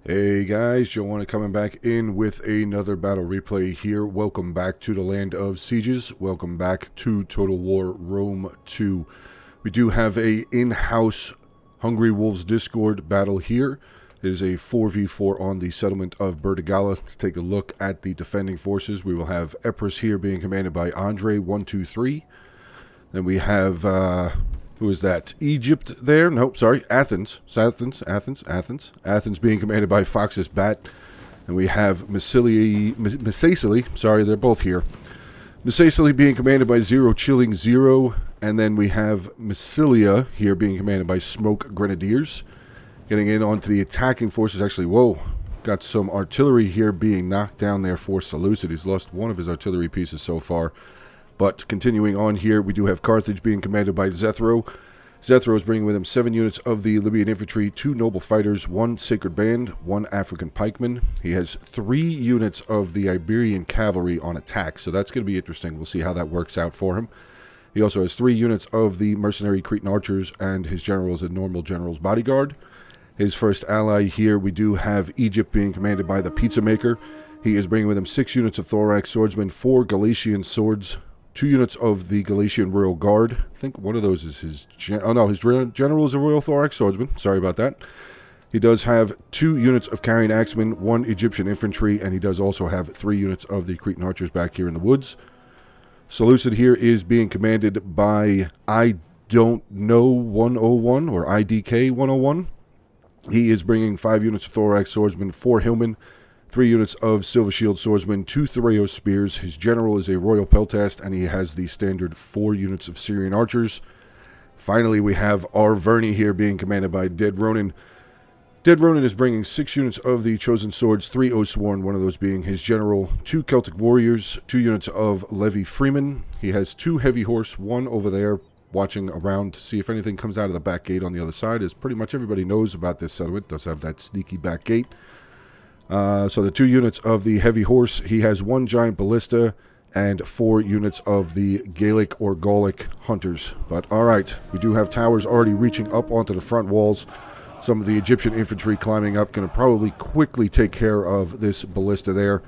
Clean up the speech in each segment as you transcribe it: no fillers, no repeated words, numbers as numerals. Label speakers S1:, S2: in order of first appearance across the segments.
S1: Hey guys, Joe Onit coming back in with another battle replay here. Welcome back to the Land of Sieges. Welcome back to Total War Rome 2. We do have a in-house Hungry Wolves Discord battle here. It is a 4v4 on the settlement of Bertigala. Let's take a look at the defending forces. We will have Epirus here being commanded by Andre 123. Then we have who is that? Egypt there? Nope, sorry. Athens being commanded by Fox's Bat. And we have Messacily. Sorry, they're both here. Messacily being commanded by Zero Chilling Zero. And then we have Massilia here being commanded by Smoke Grenadiers. Getting in onto the attacking forces. Actually, whoa. Got some artillery here being knocked down there for Seleucid. He's lost one of his artillery pieces so far. But continuing on here, we do have Carthage being commanded by Zethro. Zethro is bringing with him 7 units of the Libyan infantry, 2 noble fighters, 1 sacred band, 1 African pikeman. He has 3 units of the Iberian cavalry on attack, so that's going to be interesting. We'll see how that works out for him. He also has 3 units of the mercenary Cretan archers, and his general is a normal general's bodyguard. His first ally here, we do have Egypt being commanded by the Pizza Maker. He is bringing with him 6 units of thorax swordsmen, 4 Galatian swords, 2 units of the Galatian Royal Guard. I think one of those is his... his general is a Royal Thorax Swordsman. Sorry about that. He does have 2 units of Carrying Axemen, 1 Egyptian Infantry, and he does also have 3 units of the Cretan Archers back here in the woods. Seleucid here is being commanded by I Don't Know 101, or IDK 101. He is bringing 5 units of Thorax Swordsmen, 4 Hillmen, 3 units of Silver Shield Swordsmen, 2 Thureos Spears. His general is a Royal Peltast, and he has the standard 4 units of Syrian Archers. Finally, we have Arverni here being commanded by Dead Ronin. Dead Ronin is bringing 6 units of the Chosen Swords, 3 Oathsworn, one of those being his general, 2 Celtic Warriors, 2 units of Levy Freeman. He has 2 Heavy Horse, 1 over there watching around to see if anything comes out of the back gate on the other side, as pretty much everybody knows about this settlement. It does have that sneaky back gate. So the 2 units of the Heavy Horse, he has 1 Giant Ballista and 4 units of the Gallic or Gallic Hunters. But alright, we do have towers already reaching up onto the front walls. Some of the Egyptian infantry climbing up, going to probably quickly take care of this ballista there.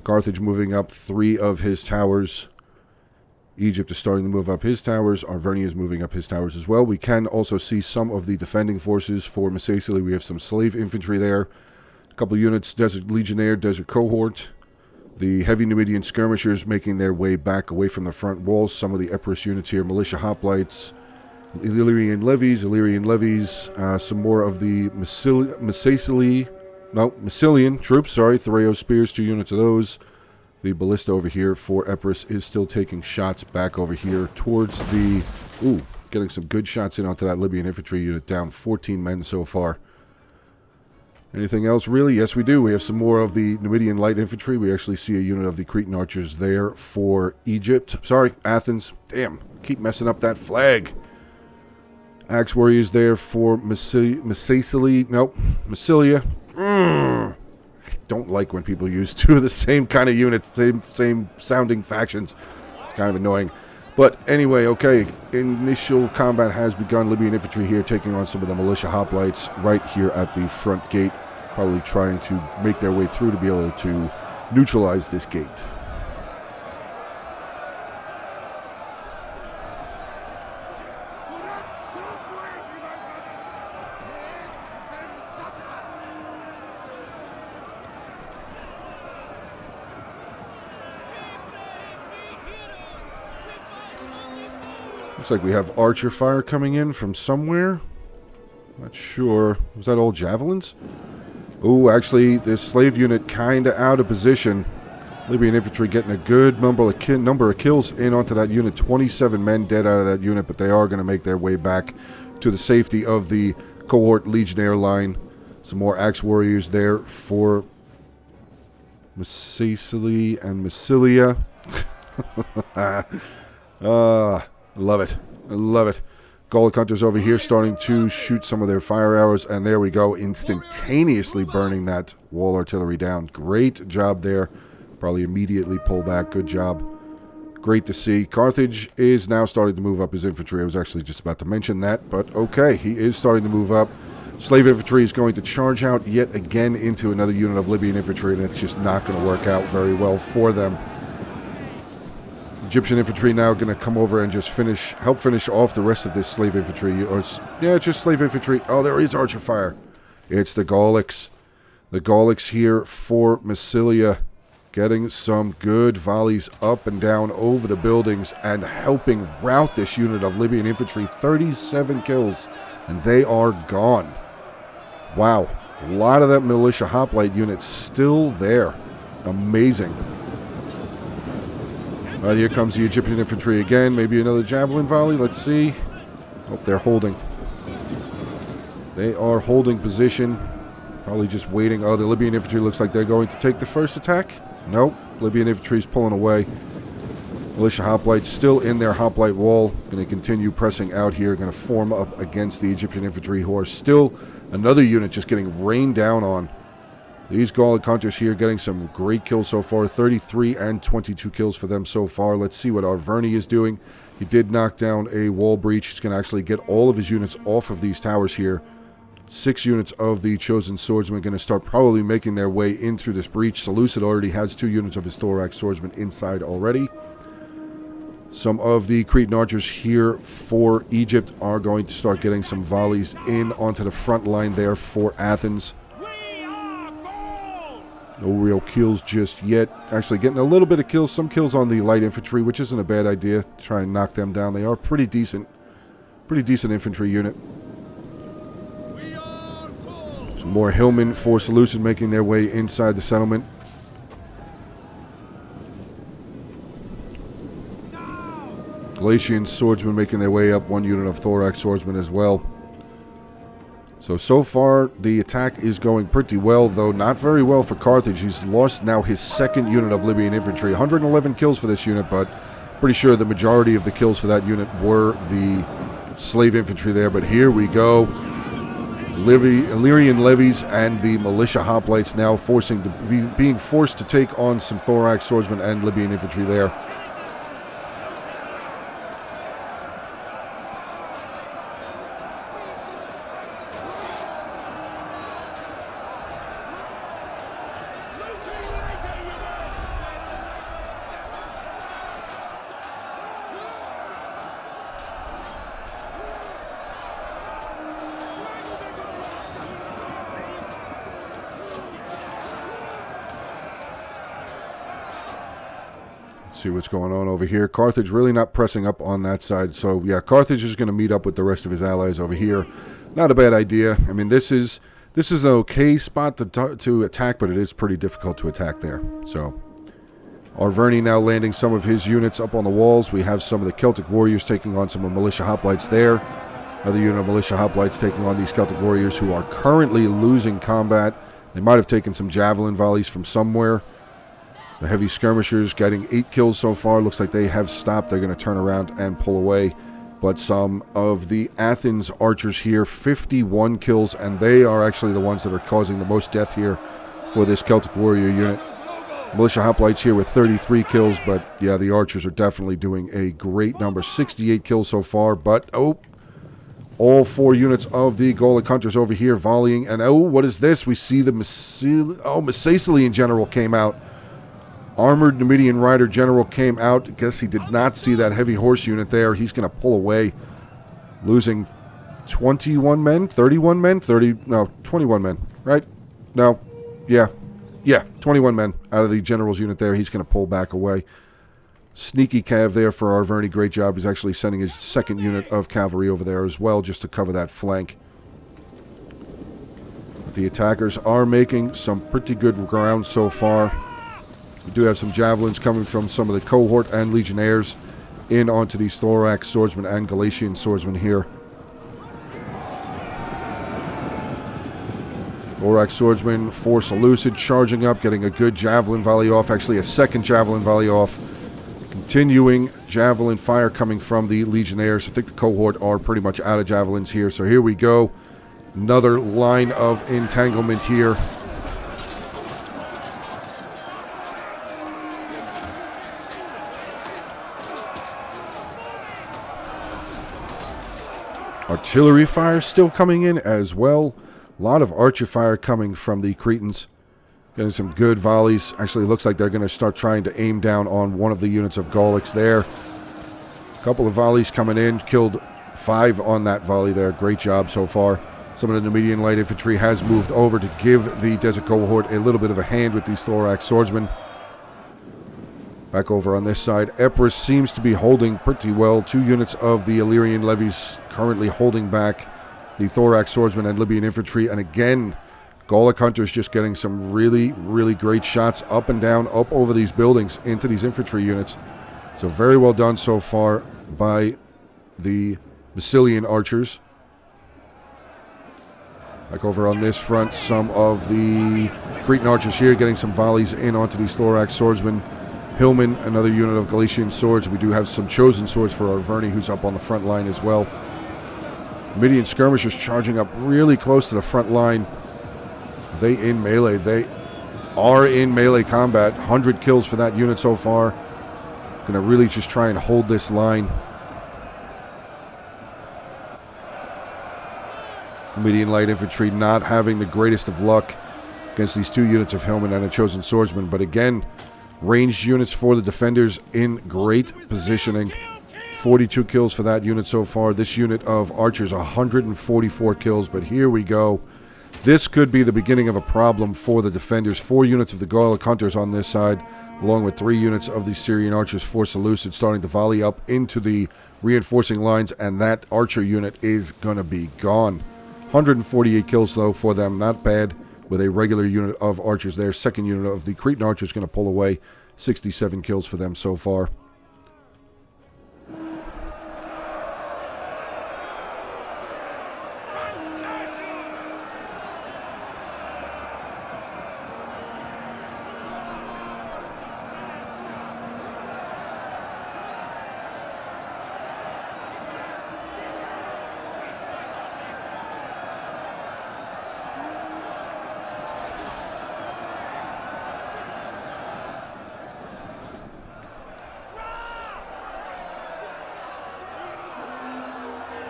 S1: Carthage moving up 3 of his towers. Egypt is starting to move up his towers. Arverni is moving up his towers as well. We can also see some of the defending forces for Messacily. We have some slave infantry there. Couple units, Desert Legionnaire, Desert Cohort. The heavy Numidian skirmishers making their way back away from the front walls. Some of the Epirus units here, Militia Hoplites, Illyrian Levies, some more of the Massilian troops, Thureos Spears, 2 units of those. The ballista over here for Epirus is still taking shots back over here towards the... Ooh, getting some good shots in onto that Libyan infantry unit, down 14 men so far. Anything else, really? Yes, we do. We have some more of the Numidian light infantry. We actually see a unit of the Cretan archers there for Egypt. Sorry, Athens. Damn, keep messing up that flag. Axe warriors there for Massilia. I don't like when people use 2 of the same kind of units, same sounding factions. It's kind of annoying. But anyway, okay, initial combat has begun. Libyan infantry here taking on some of the militia hoplites right here at the front gate, probably trying to make their way through to be able to neutralize this gate. Looks like we have archer fire coming in from somewhere. Not sure. Was that all javelins? Oh, actually, this slave unit kind of out of position. Libyan infantry getting a good number of kills in onto that unit. 27 men dead out of that unit, but they are going to make their way back to the safety of the cohort legionnaire line. Some more axe warriors there for Messacily and Massilia. Love it. I love it. Gallic Hunters over here starting to shoot some of their fire arrows. And there we go. Instantaneously burning that wall artillery down. Great job there. Probably immediately pull back. Good job. Great to see. Carthage is now starting to move up his infantry. I was actually just about to mention that. But okay. He is starting to move up. Slave infantry is going to charge out yet again into another unit of Libyan infantry, and it's just not going to work out very well for them. Egyptian infantry now going to come over and just help finish off the rest of this slave infantry. Or yeah, just slave infantry. Oh, there is archer fire. It's the Gallics. The Gallics here for Massilia, getting some good volleys up and down over the buildings and helping rout this unit of Libyan infantry. 37 kills, and they are gone. Wow, a lot of that militia hoplite unit still there. Amazing. All right, here comes the Egyptian infantry again. Maybe another javelin volley. Let's see. Oh, they're holding. They are holding position. Probably just waiting. Oh, the Libyan infantry looks like they're going to take the first attack. Nope. Libyan infantry is pulling away. Militia hoplites still in their hoplite wall. Going to continue pressing out here. Going to form up against the Egyptian infantry, who are still another unit just getting rained down on. These Gallic hunters here getting some great kills so far. 33 and 22 kills for them so far. Let's see what Arverni is doing. He did knock down a wall breach. He's going to actually get all of his units off of these towers here. 6 units of the Chosen Swordsmen going to start probably making their way in through this breach. Seleucid already has 2 units of his Thorax Swordsmen inside already. Some of the Cretan archers here for Egypt are going to start getting some volleys in onto the front line there for Athens. No real kills just yet. Actually getting a little bit of kills. Some kills on the light infantry, which isn't a bad idea. Try and knock them down. They are pretty decent infantry unit. Some more hillmen for Seleucid making their way inside the settlement. Galatian swordsmen making their way up. 1 unit of Thorax swordsmen as well. So far, the attack is going pretty well, though not very well for Carthage. He's lost now his 2nd unit of Libyan infantry. 111 kills for this unit, but pretty sure the majority of the kills for that unit were the slave infantry there. But here we go. Illyrian levies and the militia hoplites now being forced to take on some Thorax swordsmen and Libyan infantry there. See what's going on over here. Carthage really not pressing up on that side. So, yeah, Carthage is going to meet up with the rest of his allies over here. Not a bad idea. I mean, this is an okay spot to attack, but it is pretty difficult to attack there. So, Arverni now landing some of his units up on the walls. We have some of the Celtic warriors taking on some of militia hoplites there. Another unit of militia hoplites taking on these Celtic warriors who are currently losing combat. They might have taken some javelin volleys from somewhere. The heavy skirmishers getting 8 kills so far. Looks like they have stopped. They're going to turn around and pull away. But some of the Athens archers here, 51 kills, and they are actually the ones that are causing the most death here for this Celtic warrior unit. Militia hoplites here with 33 kills, but yeah, the archers are definitely doing a great number. 68 kills so far, but all 4 units of the Gallic hunters over here volleying. And what is this? We see the Massacelian general came out. Armored Numidian Rider General came out. I guess he did not see that heavy horse unit there. He's going to pull away, losing 21 men, 31 men, 21 men, right? No, yeah, 21 men out of the general's unit there. He's going to pull back away. Sneaky cav there for Arverni. Great job. He's actually sending his 2nd unit of cavalry over there as well, just to cover that flank. But the attackers are making some pretty good ground so far. We do have some javelins coming from some of the cohort and legionnaires in onto these Thorax swordsmen and Galatian swordsmen here. Thorax swordsmen for Seleucid charging up, getting a good javelin volley off. Actually, a 2nd javelin volley off. Continuing javelin fire coming from the legionnaires. I think the cohort are pretty much out of javelins here. So here we go. Another line of entanglement here. Artillery fire still coming in as well. A lot of archer fire coming from the Cretans. Getting some good volleys. Actually, looks like they're going to start trying to aim down on one of the units of Gaulics there. A couple of volleys coming in. Killed 5 on that volley there. Great job so far. Some of the Numidian light infantry has moved over to give the Desert Cohort a little bit of a hand with these thorax swordsmen. Back over on this side, Epirus seems to be holding pretty well. 2 units of the Illyrian levies currently holding back the thorax swordsmen and Libyan infantry. And again, Gallic hunters just getting some really, really great shots up and down, up over these buildings into these infantry units. So very well done so far by the Massilian archers. Back over on this front, some of the Cretan archers here getting some volleys in onto these thorax swordsmen. Hillman, another unit of Galatian swords. We do have some chosen swords for Arverni, who's up on the front line as well. Midian skirmishers charging up really close to the front line. They in melee. They are in melee combat. 100 kills for that unit so far. Going to really just try and hold this line. Median light infantry not having the greatest of luck against these 2 units of Hillman and a chosen swordsman. But again, ranged units for the defenders in great positioning. 42 kills for that unit so far. This unit of archers, 144 kills. But here we go. This could be the beginning of a problem for the defenders. 4 units of the Gallic hunters on this side, along with 3 units of the Syrian archers for Seleucid, starting to volley up into the reinforcing lines. And that archer unit is going to be gone. 148 kills, though, for them. Not bad with a regular unit of archers there. Second unit of the Cretan archers going to pull away. 67 kills for them so far.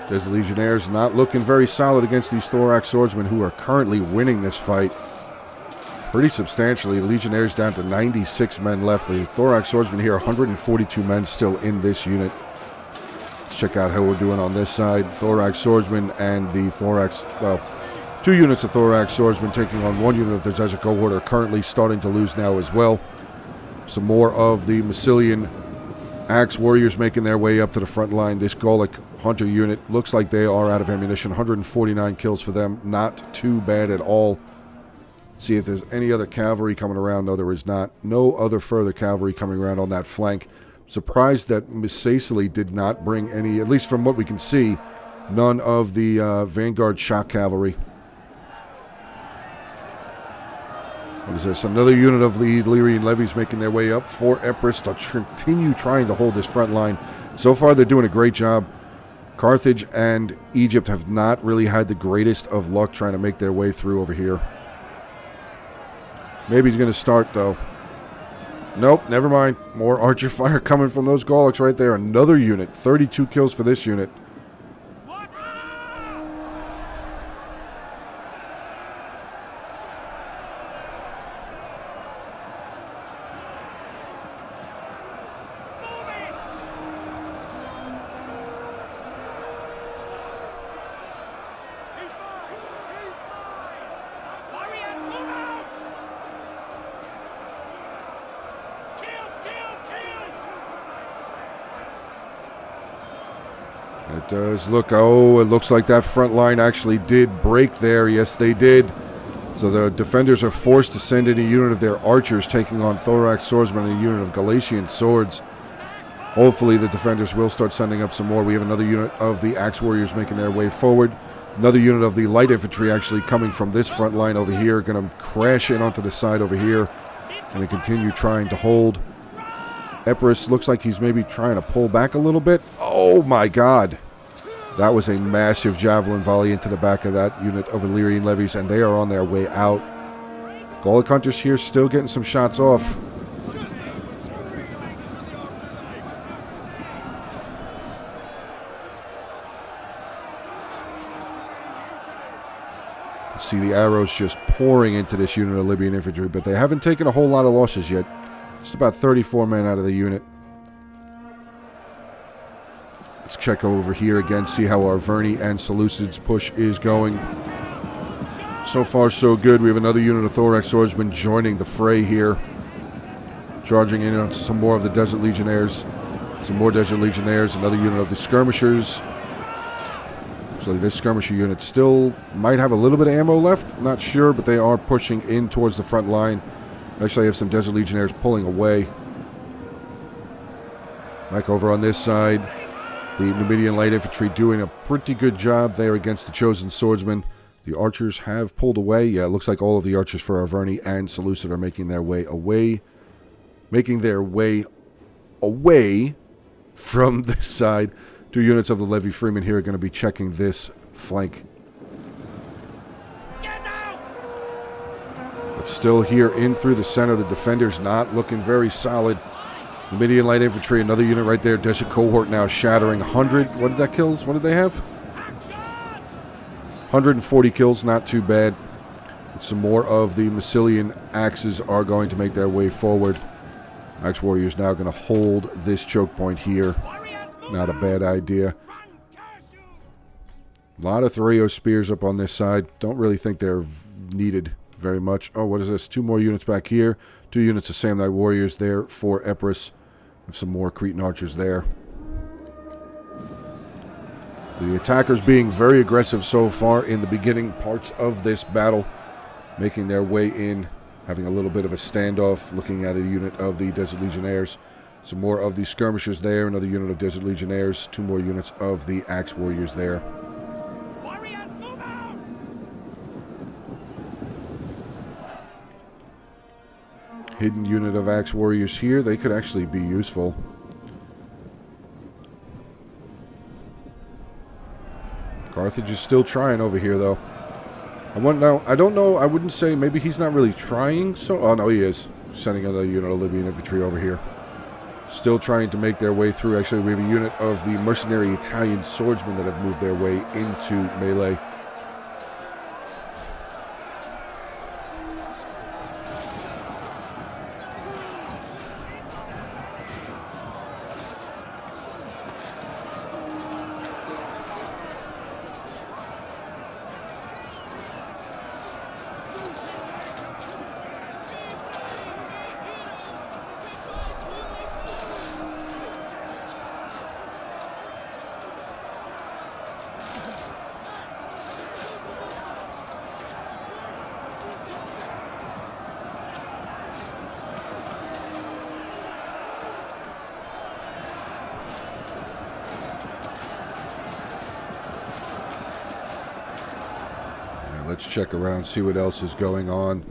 S1: There's the Legionnaires not looking very solid against these thorax swordsmen who are currently winning this fight pretty substantially. The Legionnaires down to 96 men left. The thorax swordsmen here, 142 men still in this unit. Let's check out how we're doing on this side. Thorax swordsmen and the thorax, well, 2 units of thorax swordsmen taking on 1 unit of the Desert Cohort are currently starting to lose now as well. Some more of the Massilian axe warriors making their way up to the front line. This Gallic hunter unit looks like they are out of ammunition. 149 kills for them. Not too bad at all. See if there's any other cavalry coming around. No, there is not. No other further cavalry coming around on that flank. Surprised that Missaesili did not bring any, at least from what we can see, none of the Vanguard shock cavalry. What is this? Another unit of the Illyrian levies making their way up for Epirus to continue trying to hold this front line. So far, they're doing a great job. Carthage and Egypt have not really had the greatest of luck trying to make their way through over here. Maybe he's going to start, though. Nope, never mind. More archer fire coming from those Gallics right there. Another unit. 32 kills for this unit. It does look, oh, it looks like that front line actually did break there. Yes, they did. So the defenders are forced to send in a unit of their archers taking on thorax swordsmen and a unit of Galatian swords. Hopefully the defenders will start sending up some more. We have another unit of the axe warriors making their way forward. Another unit of the light infantry actually coming from this front line over here. Going to crash in onto the side over here. Going to continue trying to hold. Epirus looks like he's maybe trying to pull back a little bit. Oh my god. That was a massive javelin volley into the back of that unit of Illyrian levies, and they are on their way out. Gallic hunters here still getting some shots off. See the arrows just pouring into this unit of Libyan infantry, but they haven't taken a whole lot of losses yet. Just about 34 men out of the unit. Let's check over here again, see how our Verney and Seleucid's push is going. So far, so good. We have another unit of Thorax swordsmen joining the fray here. Charging in on some more of the Desert Legionnaires. Some more Desert Legionnaires, another unit of the Skirmishers. So this skirmisher unit still might have a little bit of ammo left. Not sure, but they are pushing in towards the front line. Actually, I have some Desert Legionnaires pulling away. Back over on this side, the Numidian Light Infantry doing a pretty good job there against the Chosen Swordsmen. The archers have pulled away. Yeah, it looks like all of the archers for Verney and Seleucid are making their way away. Making their way away from this side. 2 units of the Levy Freemen here are going to be checking this flank.
S2: Get out!
S1: But still here in through the center. The defenders not looking very solid. The Numidian Light Infantry, another unit right there. Desert Cohort now shattering 100. What did that kills? What did they have? 140 kills, not too bad. Some more of the Massilian axes are going to make their way forward. Axe Warriors now going to hold this choke point here. Not a bad idea. A lot of Thoreo spears up on this side. Don't really think they're needed very much. Oh, what is this? 2 more units back here. 2 units of Samnite Warriors there for Epirus. Have some more Cretan archers there. The attackers being very aggressive so far in the beginning parts of this battle. Making their way in. Having a little bit of a standoff. Looking at a unit of the Desert Legionnaires. Some more of the Skirmishers there. Another unit of Desert Legionnaires. 2 more units of the Axe Warriors there.
S2: Warriors, move out!
S1: Hidden unit of Axe Warriors here. They could actually be useful. Carthage is still trying over here, though. I don't know. I wouldn't say. Maybe he's not really trying. So, oh no, he is. Sending another unit of Libyan infantry over here. Still trying to make their way through. Actually, we have a unit of the mercenary Italian swordsmen that have moved their way into melee. Let's check around, see what else is going on.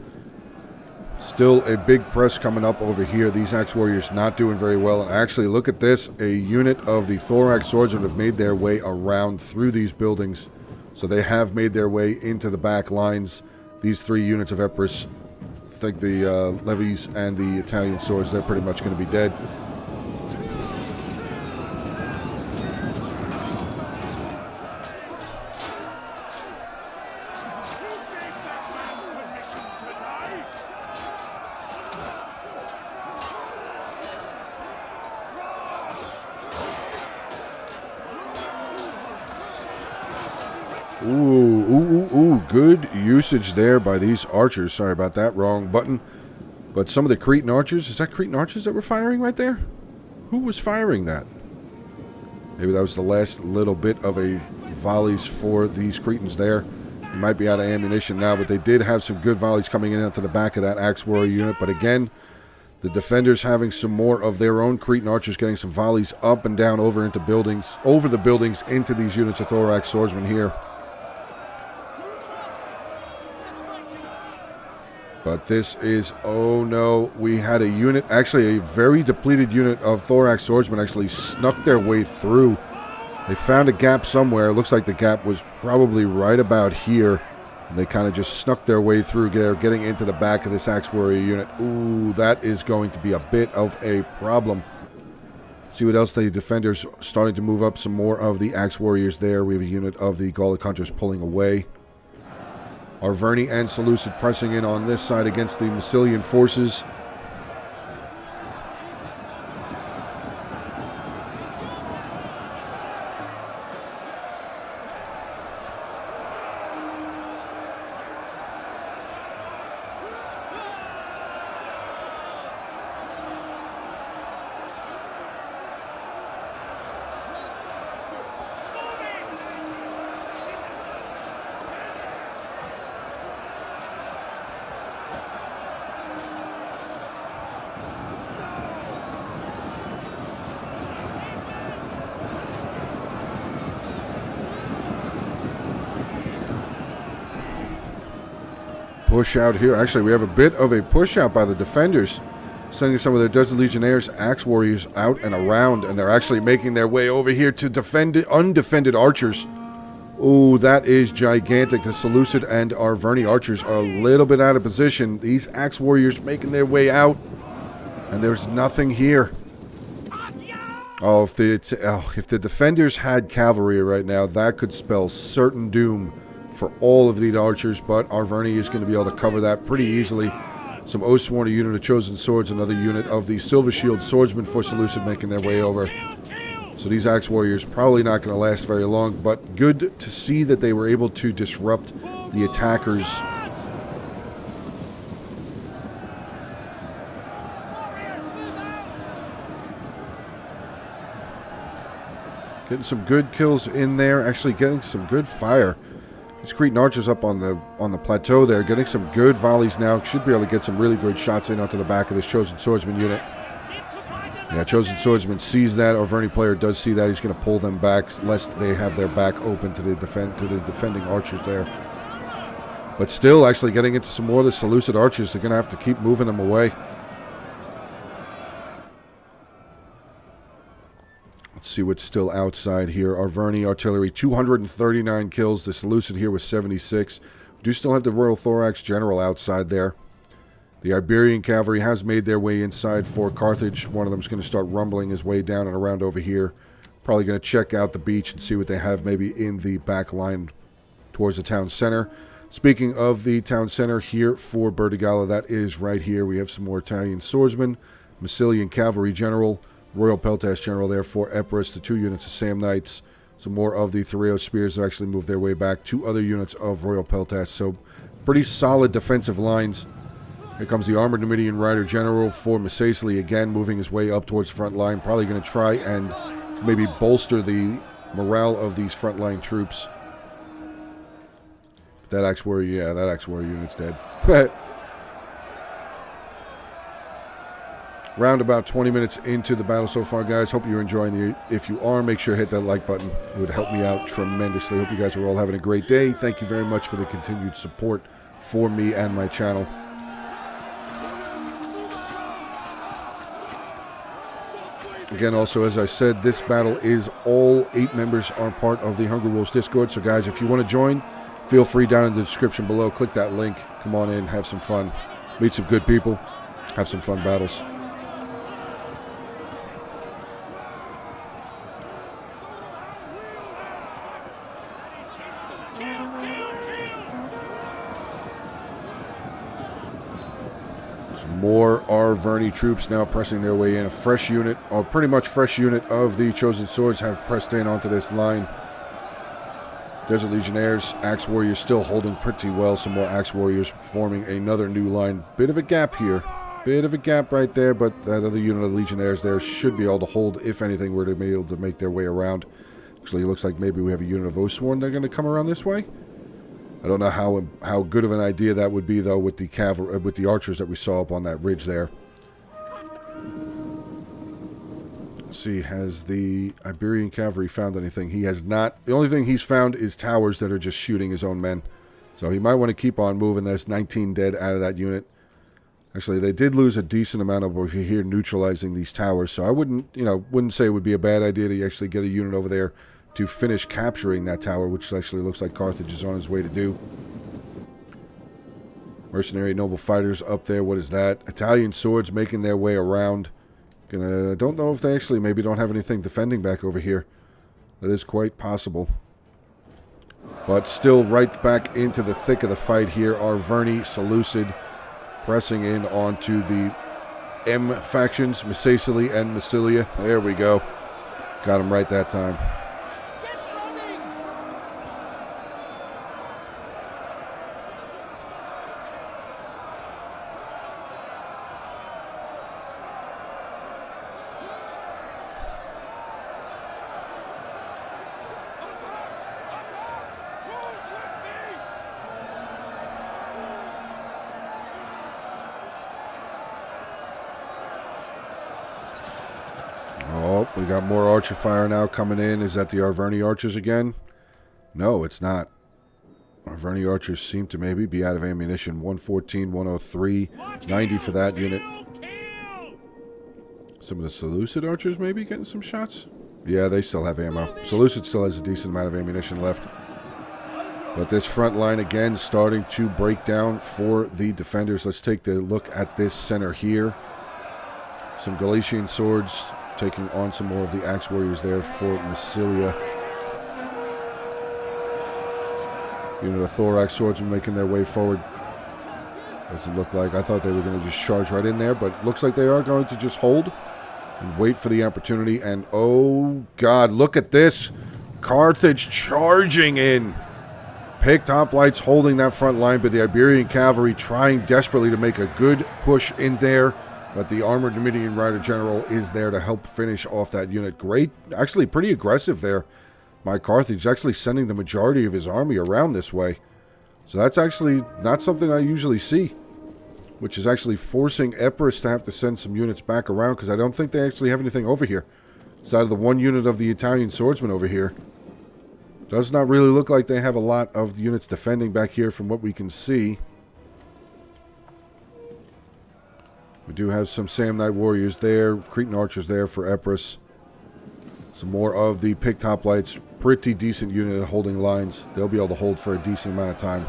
S1: Still a big press coming up over here. These Axe Warriors not doing very well. And actually, look at this. A unit of the Thorax Swordsmen have made their way around through these buildings. So they have made their way into the back lines. These 3 units of Epirus, I think the Levies and the Italian swords, they're pretty much going to be dead. Ooh, good usage there by these archers. Sorry about that, wrong button. But some of the Cretan archers, is that Cretan archers that were firing right there? Who was firing that? Maybe that was the last little bit of a volleys for these Cretans there. They might be out of ammunition now, but they did have some good volleys coming in onto the back of that Axe Warrior unit. But again, the defenders having some more of their own Cretan archers getting some volleys up and down over into buildings, over the buildings into these units of Thorax swordsmen here. But this is, oh no, we had a unit, actually a very depleted unit of Thorax swordsmen actually snuck their way through. They found a gap somewhere. It looks like the gap was probably right about here. And they kind of just snuck their way through there, getting into the back of this Axe Warrior unit. Ooh, that is going to be a bit of a problem. See what else the defenders starting to move up some more of the Axe Warriors there. We have a unit of the Gallic Hunters pulling away. Arverni and Seleucid pressing in on this side against the Massilian forces. Push out here. Actually, we have a bit of a push out by the defenders, sending some of their Desert Legionnaires, Axe Warriors out and around, and they're actually making their way over here to defend undefended archers. Ooh, that is gigantic. The Seleucid and Arverni archers are a little bit out of position. These Axe Warriors making their way out, and there's nothing here. Oh, if the defenders had cavalry right now, that could spell certain doom for all of the archers, but Arverni is going to be able to cover that pretty easily. Some Oathsworn, a unit of Chosen Swords, another unit of the Silver Shield Swordsmen for Seleucid making their way over. So these Axe Warriors probably not going to last very long, but good to see that they were able to disrupt the attackers. Getting some good kills in there, actually getting some good fire. These Cretan archers up on the plateau there, getting some good volleys now. Should be able to get some really good shots in onto the back of this Chosen Swordsman unit. Yeah, Chosen Swordsman sees that. Arverni player does see that. He's going to pull them back, lest they have their back open to the defending archers there. But still, actually getting into some more of the Seleucid archers. They're going to have to keep moving them away. Let's see what's still outside here. Arverni artillery, 239 kills. The Seleucid here was 76. We do still have the Royal Thorax General outside there. The Iberian cavalry has made their way inside for Carthage. One of them is going to start rumbling his way down and around over here. Probably going to check out the beach and see what they have maybe in the back line towards the town center. Speaking of the town center here for Bertigala, that is right here. We have some more Italian swordsmen, Massilian cavalry general, Royal Peltas General there for Epirus, the 2 units of Sam Knights. Some more of the Thoreo Spears that actually moved their way back. 2 other units of Royal Peltas. So pretty solid defensive lines. Here comes the Armored Numidian Rider General for Macesili again, moving his way up towards the front line. Probably going to try and maybe bolster the morale of these frontline troops. That Axe Warrior, yeah, that Axe Warrior unit's dead. Round about 20 minutes into the battle so far, guys. Hope you're enjoying it. If you are, make sure to hit that like button. It would help me out tremendously. Hope you guys are all having a great day. Thank you very much for the continued support for me and my channel. Again, also, as I said, this battle is all 8 members are part of the Hungry Wolves Discord. So, guys, if you want to join, feel free down in the description below. Click that link. Come on in. Have some fun. Meet some good people. Have some fun battles. More Arverni troops now pressing their way in. A fresh unit, or pretty much fresh unit of the Chosen Swords have pressed in onto this line. Desert Legionnaires, Axe Warriors still holding pretty well. Some more Axe Warriors forming another new line. Bit of a gap here. Bit of a gap right there, but that other unit of Legionnaires there should be able to hold, if anything, were to be able to make their way around. Actually, it looks like maybe we have a unit of Oathsworn that are going to come around this way. I don't know how good of an idea that would be, though, with the archers that we saw up on that ridge there. Let's see, has the Iberian cavalry found anything? He has not. The only thing he's found is towers that are just shooting his own men. So he might want to keep on moving. There's 19 dead out of that unit. Actually, they did lose a decent amount of over here neutralizing these towers. So I wouldn't say it would be a bad idea to actually get a unit over there to finish capturing that tower, which actually looks like Carthage is on his way to do. Mercenary noble fighters up there. What is that? Italian swords making their way around. Don't know if they actually maybe don't have anything defending back over here. That is quite possible. But still right back into the thick of the fight here are Verney, Seleucid, pressing in onto the M factions, Macesili and Massilia. There we go. Got him right that time. Oh, we got more archer fire now coming in. Is that the Arverni archers again? No, it's not. Arverni archers seem to maybe be out of ammunition. 114, 103, 90 for that unit. Some of the Seleucid archers maybe getting some shots? Yeah, they still have ammo. Seleucid still has a decent amount of ammunition left. But this front line again starting to break down for the defenders. Let's take a look at this center here. Some Galatian swords taking on some more of the axe warriors there for Massilia. Unit of thorax swordsmen making their way forward. What's it look like? I thought they were going to just charge right in there, but looks like they are going to just hold and wait for the opportunity. And oh god, look at this. Carthage charging in. Picked hoplites holding that front line, but the Iberian cavalry trying desperately to make a good push in there. But the armored Numidian rider general is there to help finish off that unit. Great, actually pretty aggressive there by Carthage, actually sending the majority of his army around this way. So that's actually not something I usually see, which is actually forcing Epirus to have to send some units back around, because I don't think they actually have anything over here. Aside of the one unit of the Italian swordsmen over here. Does not really look like they have a lot of units defending back here from what we can see. We do have some Samnite warriors there, Cretan archers there for Epirus. Some more of the picked hoplites. Pretty decent unit at holding lines. They'll be able to hold for a decent amount of time.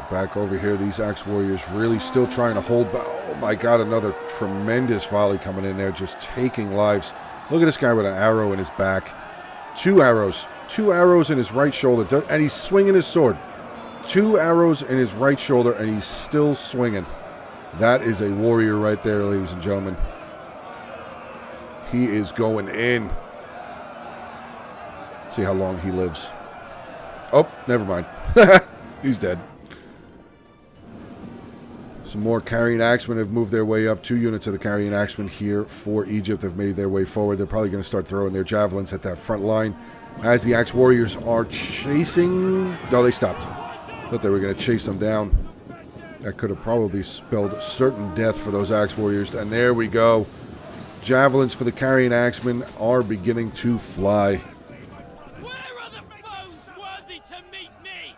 S1: Back over here, these axe warriors really still trying to hold. Oh my god, another tremendous volley coming in there, just taking lives. Look at this guy with an arrow in his back. Two arrows in his right shoulder, and he's swinging his sword. 2 arrows in his right shoulder, and he's still swinging. That is a warrior right there, ladies and gentlemen. He is going in. See how long he lives. Oh, never mind. He's dead. Some more carrying axemen have moved their way up. 2 units of the carrying axemen here for Egypt have made their way forward. They're probably going to start throwing their javelins at that front line as the axe warriors are chasing. No, they stopped. Thought they were going to chase them down. That could have probably spelled certain death for those axe warriors. And there we go. Javelins for the carrying axemen are beginning to fly.
S2: Where are the foes worthy to meet me?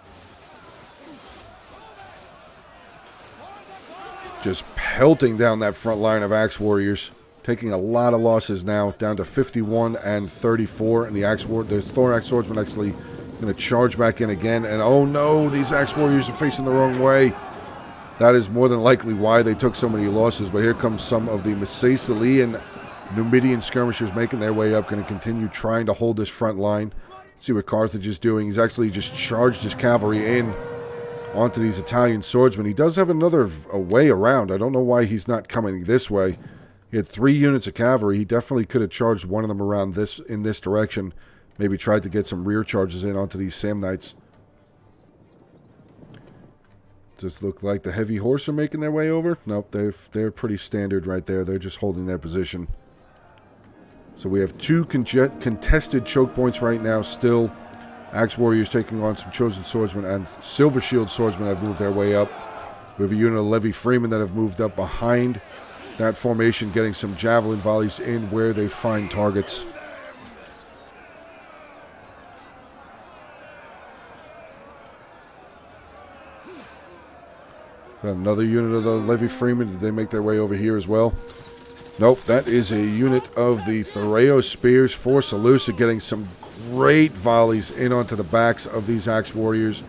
S1: Just pelting down that front line of axe warriors. Taking a lot of losses now, down to 51 and 34. And the thorax swordsman actually going to charge back in again. And oh no, these axe warriors are facing the wrong way. That is more than likely why they took so many losses. But here comes some of the Macedonian Numidian skirmishers making their way up. Going to continue trying to hold this front line. Let's see what Carthage is doing. He's actually just charged his cavalry in onto these Italian swordsmen. He does have a way around. I don't know why he's not coming this way. He had 3 units of cavalry. He definitely could have charged one of them around in this direction. Maybe tried to get some rear charges in onto these Samnites. Just look like the heavy horse are making their way over. Nope, they're pretty standard right there. They're just holding their position. So we have 2 contested choke points right now still. Axe warriors taking on some chosen swordsmen, and silver shield swordsmen have moved their way up. We have a unit of Levy Freemen that have moved up behind that formation, getting some javelin volleys in where they find targets. Is that another unit of the Levy Freemen? Did they make their way over here as well? Nope, that is a unit of the Thoreo Spears for Seleucid, getting some great volleys in onto the backs of these axe warriors,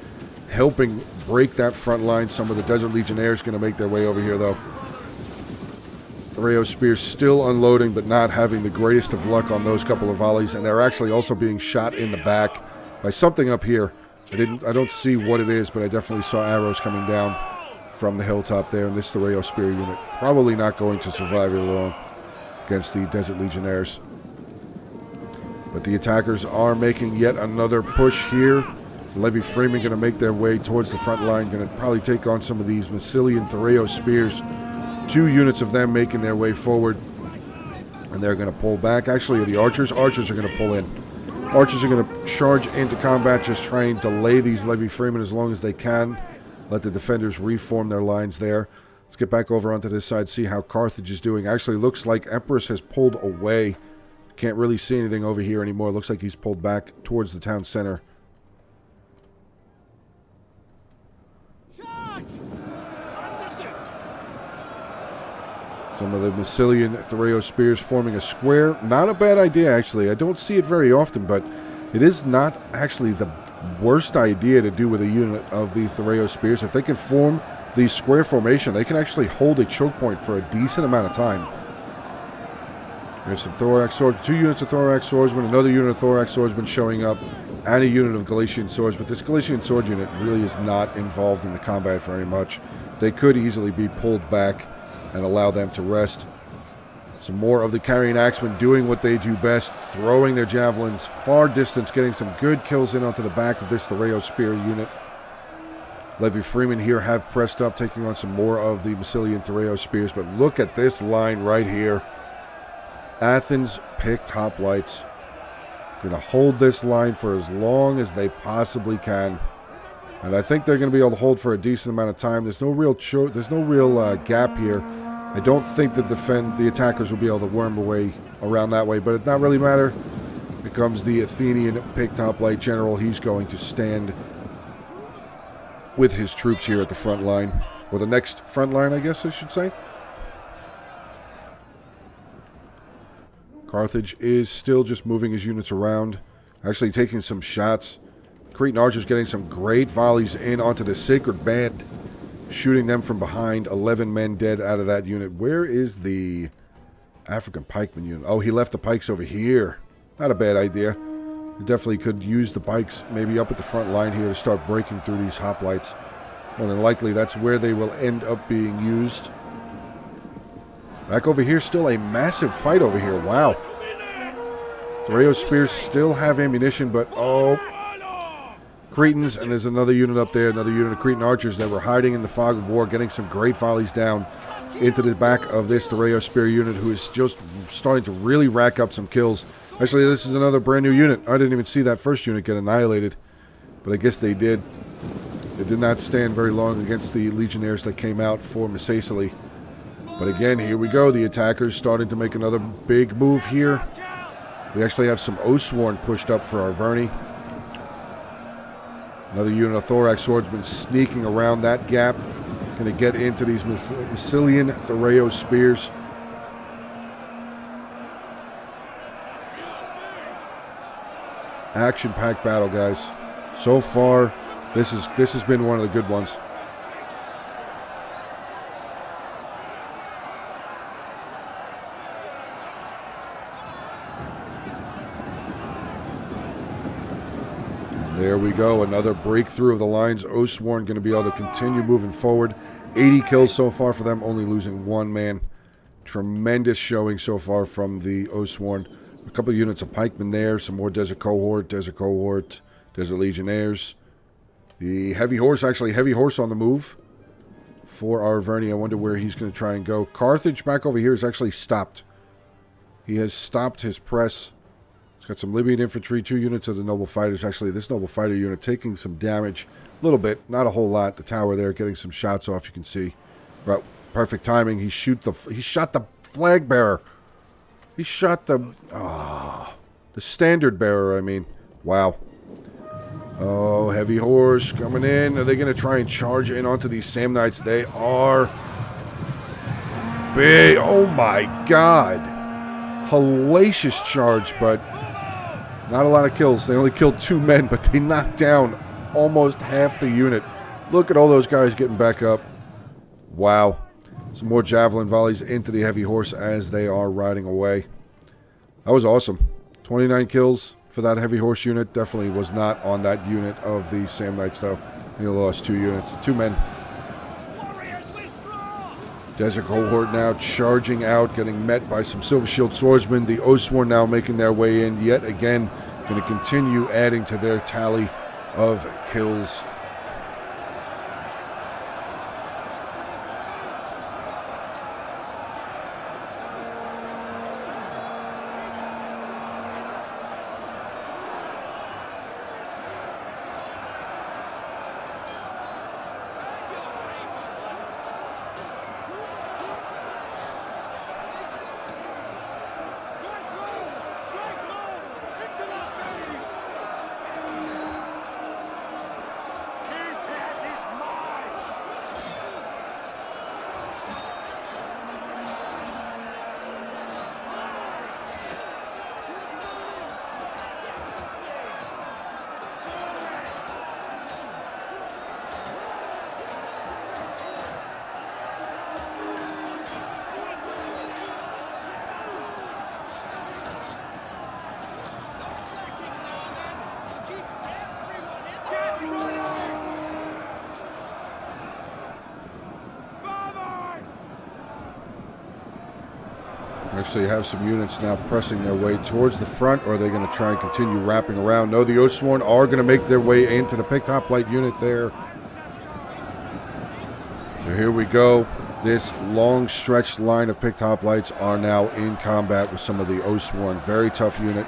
S1: helping break that front line. Some of the Desert Legionnaires going to make their way over here, though. Thraeo Spears still unloading, but not having the greatest of luck on those couple of volleys, and they're actually also being shot in the back by something up here. I don't see what it is, but I definitely saw arrows coming down from the hilltop there, and this Thraeo Spear unit probably not going to survive very long against the Desert Legionnaires. But the attackers are making yet another push here. Levy Freeman going to make their way towards the front line, going to probably take on some of these Massilian Thraeo Spears. 2 units of them making their way forward, and they're going to pull back. Actually, the archers are going to pull in. Archers are going to charge into combat, just try and delay these Levy Freemen as long as they can. Let the defenders reform their lines there. Let's get back over onto this side, see how Carthage is doing. Actually, looks like Empress has pulled away. Can't really see anything over here anymore. Looks like he's pulled back towards the town center. Some of the Massilian Thraeo Spears forming a square. Not a bad idea, actually. I don't see it very often, but it is not actually the worst idea to do with a unit of the Thraeo Spears. If they can form the square formation, they can actually hold a choke point for a decent amount of time. There's some Thorax Swords, 2 units of Thorax Swordsmen, another unit of Thorax Swordsmen showing up, and a unit of Galatian Swords. But this Galatian Sword unit really is not involved in the combat very much. They could easily be pulled back and allow them to rest. Some more of the Carrying Axemen doing what they do best, throwing their javelins far distance, getting some good kills in onto the back of this Thraeo Spear unit. Levy Freeman here have pressed up, taking on some more of the Massilian Thraeo Spears, but look at this line right here. Athens picked hoplites. Going to hold this line for as long as they possibly can. And I think they're going to be able to hold for a decent amount of time. There's no real gap here. I don't think that the attackers will be able to worm away around that way, but it not really matter. Here comes the Athenian picked hoplite general. He's going to stand with his troops here at the front line, or the next front line, I guess I should say. Carthage is still just moving his units around, actually taking some shots. Cretan archers getting some great volleys in onto the Sacred Band, shooting them from behind. 11 men dead out of that unit. Where is the African pikeman unit? Oh, he left the pikes over here. Not a bad idea. We definitely could use the pikes maybe up at the front line here to start breaking through these hoplites. More than likely, that's where they will end up being used. Back over here, still a massive fight over here. Wow. Thraeo Spears still have ammunition, but Cretans, and there's another unit up there, another unit of Cretan archers that were hiding in the fog of war, getting some great volleys down into the back of this Thraeo Spear unit, who is just starting to really rack up some kills. Actually, this is another brand new unit. I didn't even see that first unit get annihilated, but I guess they did. They did not stand very long against the legionnaires that came out for Macesali. But again, here we go. The attackers starting to make another big move here. We actually have some Oathsworn pushed up for our Arverni. Another unit of Thorax Swordsmen sneaking around that gap. Going to get into these Massilian Thraeo Spears. Action-packed battle, guys. So far, this has been one of the good ones. There we go, another breakthrough of the lines. Oathsworn going to be able to continue moving forward. 80 kills so far for them, only losing 1 man. Tremendous showing so far from the Oathsworn. A couple of units of pikemen there, some more Desert Cohort, Desert Legionnaires. The Heavy Horse, actually Heavy Horse on the move for our Arverni. I wonder where he's going to try and go. Carthage back over here is actually stopped. He has stopped his press. He's got some Libyan infantry, 2 units of the Noble Fighters. Actually, this Noble Fighter unit taking some damage. A little bit, not a whole lot. The tower there getting some shots off, you can see. Right, perfect timing. He shot the flag bearer. He shot the standard bearer, I mean. Wow. Oh, Heavy Horse coming in. Are they going to try and charge in onto these Samnites? They are. Big. Oh, my God. Hellacious charge, but not a lot of kills. They only killed 2 men, but they knocked down almost half the unit. Look at all those guys getting back up. Wow. Some more javelin volleys into the heavy horse as they are riding away. That was awesome. 29 kills for that heavy horse unit. Definitely was not on that unit of the Sam Knights, though. He lost 2 units. 2 men. Desert Cohort now charging out, getting met by some Silver Shield Swordsmen. The Oathsworn now making their way in yet again. Going to continue adding to their tally of kills. Actually have some units now pressing their way towards the front, or are they going to try and continue wrapping around? No, the Oathsworn are going to make their way into the picked hoplite unit there. So here we go. This long stretched line of picked hoplites are now in combat with some of the Oathsworn. Very tough unit.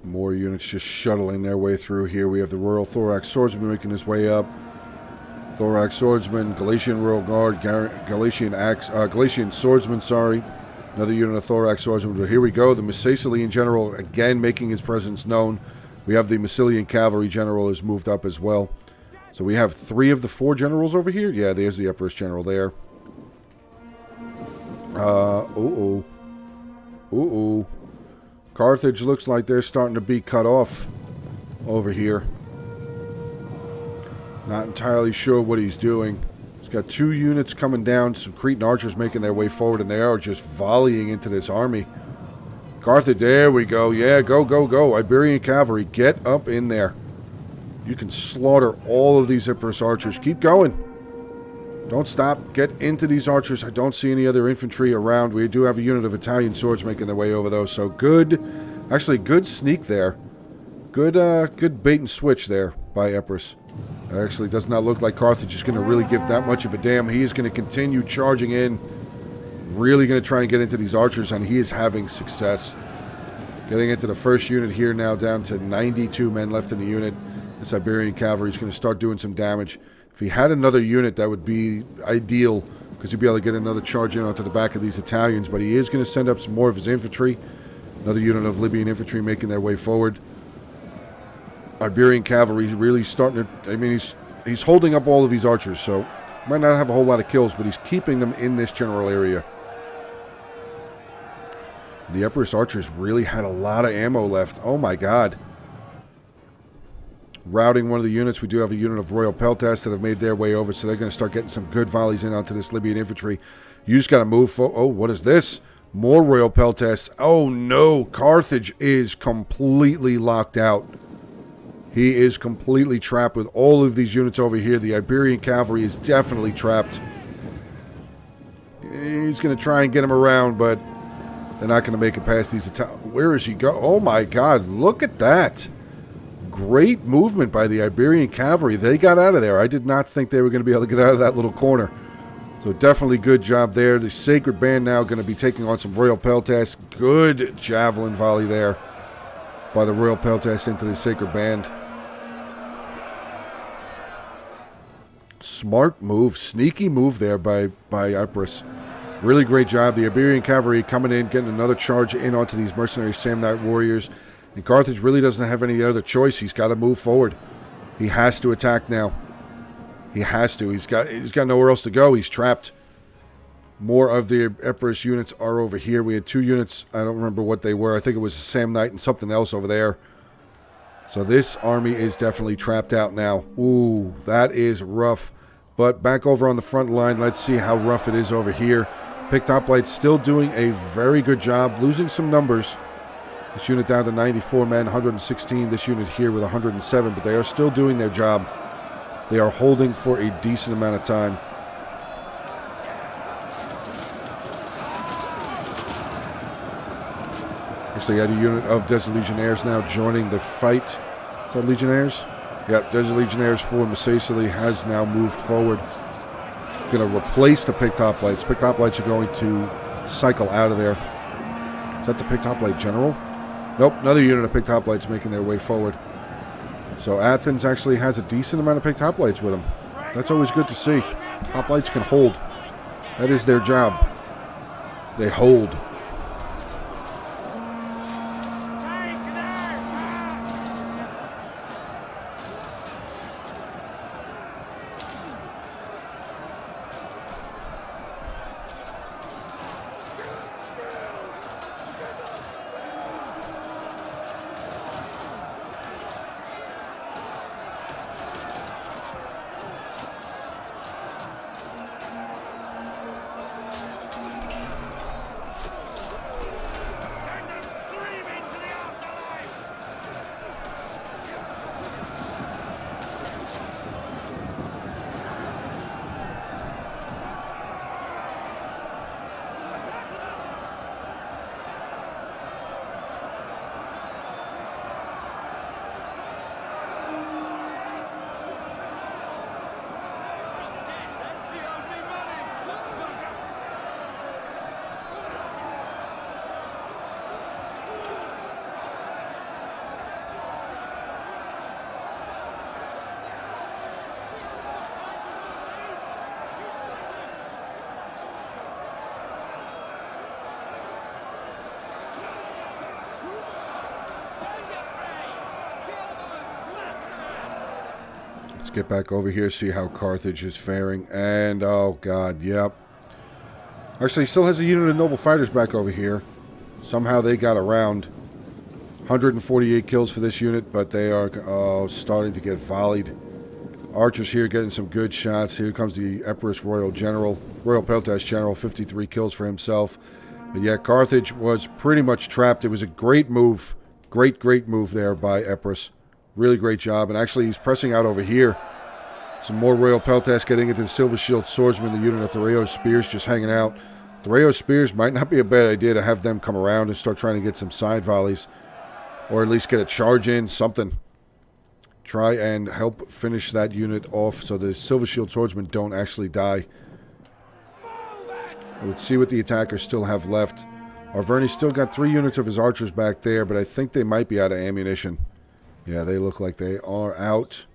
S1: More units just shuttling their way through here. We have the Royal Thorax Swordsman making his way up. Thorax Swordsman, Galatian Royal Guard, Galatian Swordsman, sorry. Another unit of Thorax Swordsman. But here we go. The Massacelian General again making his presence known. We have the Massilian Cavalry General has moved up as well. So we have 3 of the 4 generals over here. Yeah, there's the Empress General there. Carthage looks like they're starting to be cut off over here. Not entirely sure what he's doing. He's got 2 units coming down, some Cretan archers making their way forward, and they are just volleying into this army. Carthage, there we go. Yeah, go, go, go. Iberian Cavalry, get up in there. You can slaughter all of these Empress archers. Keep going. Don't stop. Get into these archers. I don't see any other infantry around. We do have a unit of Italian swords making their way over, though. So good. Actually, good sneak there. Good bait and switch there by Empress. Actually, does not look like Carthage is going to really give that much of a damn. He is going to continue charging in. Really going to try and get into these archers, and he is having success. Getting into the first unit here now, down to 92 men left in the unit. The Iberian Cavalry is going to start doing some damage. If he had another unit, that would be ideal, because he'd be able to get another charge in onto the back of these Italians. But he is going to send up some more of his infantry. Another unit of Libyan infantry making their way forward. Iberian Cavalry is really starting to... I mean, he's holding up all of these archers, so might not have a whole lot of kills, but he's keeping them in this general area. The Empress archers really had a lot of ammo left. Oh my god. Routing one of the units. We do have a unit of Royal Peltas that have made their way over, so they're going to start getting some good volleys in onto this Libyan infantry. You just got to move forward. Oh, what is this? More Royal Peltas. Oh no, Carthage is completely locked out. He is completely trapped with all of these units over here. The Iberian Cavalry is definitely trapped. He's going to try and get him around, but they're not going to make it past these attacks. Where is he go? Oh my god, look at that. Great movement by the Iberian Cavalry. They got out of there. I did not think they were going to be able to get out of that little corner. So definitely good job there. The Sacred Band now going to be taking on some Royal Peltas. Good javelin volley there by the Royal Peltas into the Sacred Band. Smart move. Sneaky move there by Empress. Really great job. The Iberian Cavalry coming in, getting another charge in onto these mercenary Sam Knight warriors. And Carthage really doesn't have any other choice. He's got to move forward. He has to attack now. He has to. He's got nowhere else to go. He's trapped. More of the Empress units are over here. We had 2 units. I don't remember what they were. I think it was a Samnite and something else over there. So this army is definitely trapped out now. Ooh, that is rough. But back over on the front line, let's see how rough it is over here. Picked Hoplites still doing a very good job, losing some numbers. This unit down to 94 men, 116. This unit here with 107, but they are still doing their job. They are holding for a decent amount of time. Actually, had a unit of Desert Legionnaires now joining the fight. Is that Legionnaires? Yep, Desert Legionnaires for Misacily has now moved forward. Going to replace the Picked Hoplites. Picked Hoplites are going to cycle out of there. Is that the Picked Hoplite General? Nope, another unit of Picked Hoplites making their way forward. So Athens actually has a decent amount of Picked Hoplites with them. That's always good to see. Hoplites can hold. That is their job. They hold. Get back over here, see how Carthage is faring. And, oh, God, yep. Actually, he still has a unit of noble fighters back over here. Somehow they got around. 148 kills for this unit, but they are starting to get volleyed. Archers here getting some good shots. Here comes the Empress Royal Peltash General, 53 kills for himself. But yeah, Carthage was pretty much trapped. It was a great move. Great move there by Empress. Really great job. And actually, he's pressing out over here. Some more Royal Peltash getting into the Silver Shield Swordsman, the unit of Thoreo Spears just hanging out. Thoreo Spears might not be a bad idea to have them come around and start trying to get some side volleys. Or at least get a charge in, something. Try and help finish that unit off so the Silver Shield Swordsmen don't actually die. Let's see what the attackers still have left. Arverni's still got 3 units of his archers back there, but I think they might be out of ammunition. Yeah, they look like they are out.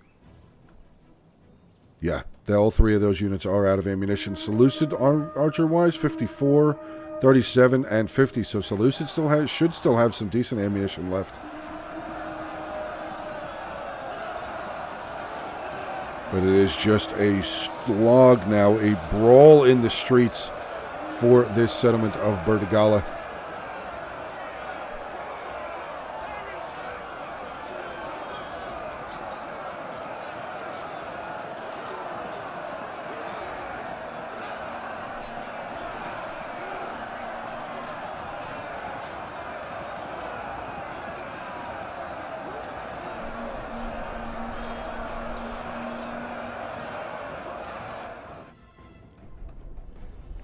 S1: Yeah, all 3 of those units are out of ammunition. Seleucid archer-wise, 54, 37, and 50. So Seleucid should still have some decent ammunition left. But it is just a slog now, a brawl in the streets for this settlement of Bertigala.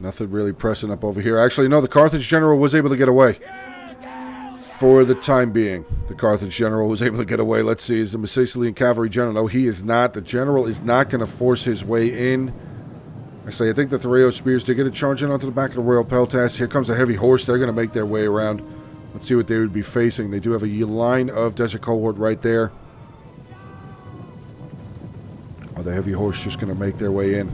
S1: Nothing really pressing up over here. Actually, no, the Carthage General was able to get away. For the time being, the Carthage General was able to get away. Let's see, is the Macedonian Cavalry General? No, he is not. The General is not going to force his way in. Actually, I think the Thoreo Spears did get a charge in onto the back of the Royal Peltash. Here comes a heavy horse. They're going to make their way around. Let's see what they would be facing. They do have a line of Desert Cohort right there. Oh, the heavy horse just going to make their way in.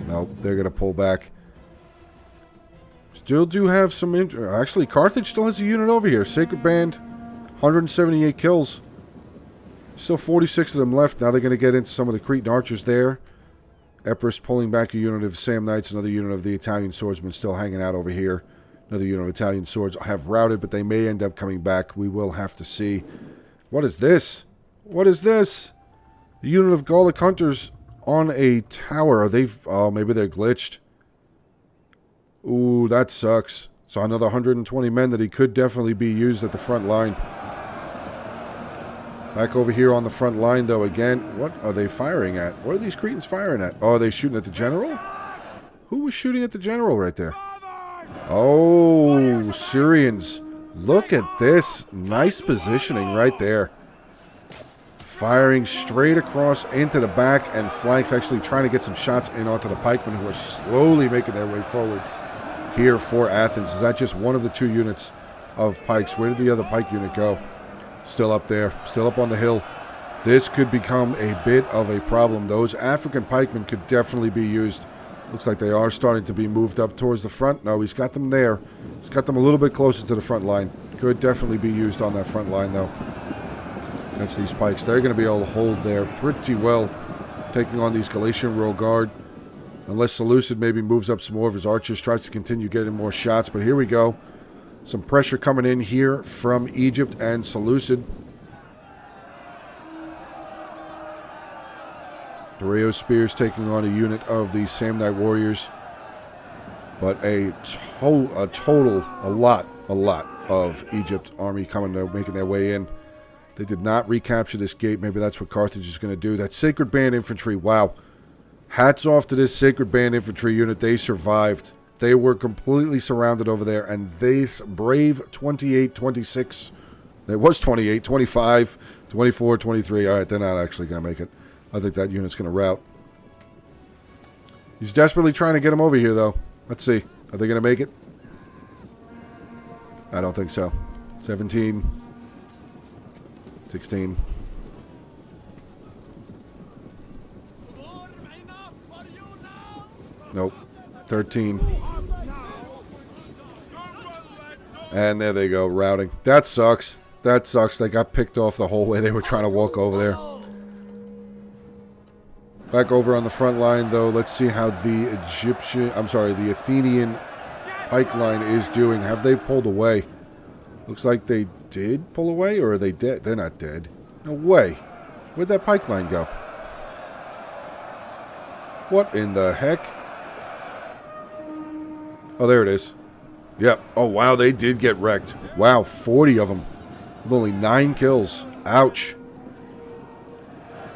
S1: Nope, they're going to pull back. Still do have some... Actually, Carthage still has a unit over here. Sacred Band, 178 kills. Still 46 of them left. Now they're going to get into some of the Cretan archers there. Epirus pulling back a unit of Sam Knights. Another unit of the Italian swordsmen still hanging out over here. Another unit of Italian swords have routed, but they may end up coming back. We will have to see. What is this? What is this? A unit of Gallic hunters on a tower. Are they... Oh, maybe they're glitched. Ooh, that sucks. So another 120 men that he could definitely be used at the front line. Back over here on the front line, though, again. What are they firing at? What are these Cretans firing at? Oh, are they shooting at the general? Who was shooting at the general right there? Oh, Syrians. Look at this. Nice positioning right there. Firing straight across into the back and flanks, actually trying to get some shots in onto the pikemen who are slowly making their way forward here for Athens. Is that just one of the two units of pikes? Where did the other pike unit go? Still up there, still up on the hill. This could become a bit of a problem. Those African pikemen could definitely be used. Looks like they are starting to be moved up towards the front. No, he's got them there. He's got them a little bit closer to the front line. Could definitely be used on that front line, though. Against these pikes. They're going to be able to hold there pretty well, taking on these Galatian Royal Guard. Unless Seleucid maybe moves up some more of his archers, tries to continue getting more shots. But here we go. Some pressure coming in here from Egypt and Seleucid. Doreo Spears taking on a unit of the Samnite warriors. But a lot of Egypt army coming there, making their way in. They did not recapture this gate. Maybe that's what Carthage is going to do. That Sacred Band infantry, wow. Hats off to this Sacred Band infantry unit. They survived. They were completely surrounded over there, and they brave 28, 26. It was 28, 25, 24, 23. All right, they're not actually going to make it. I think that unit's going to rout. He's desperately trying to get him over here, though. Let's see. Are they going to make it? I don't think so. 17. 16. Nope. 13. And there they go, routing. That sucks. That sucks. They got picked off the whole way they were trying to walk over there. Back over on the front line, though, let's see how the the Athenian pike line is doing. Have they pulled away? Looks like they did pull away, or are they dead? They're not dead. No way. Where'd that pike line go? What in the heck? Oh, there it is. Yep. Oh, wow, they did get wrecked. Wow, 40 of them. With only 9 kills. Ouch.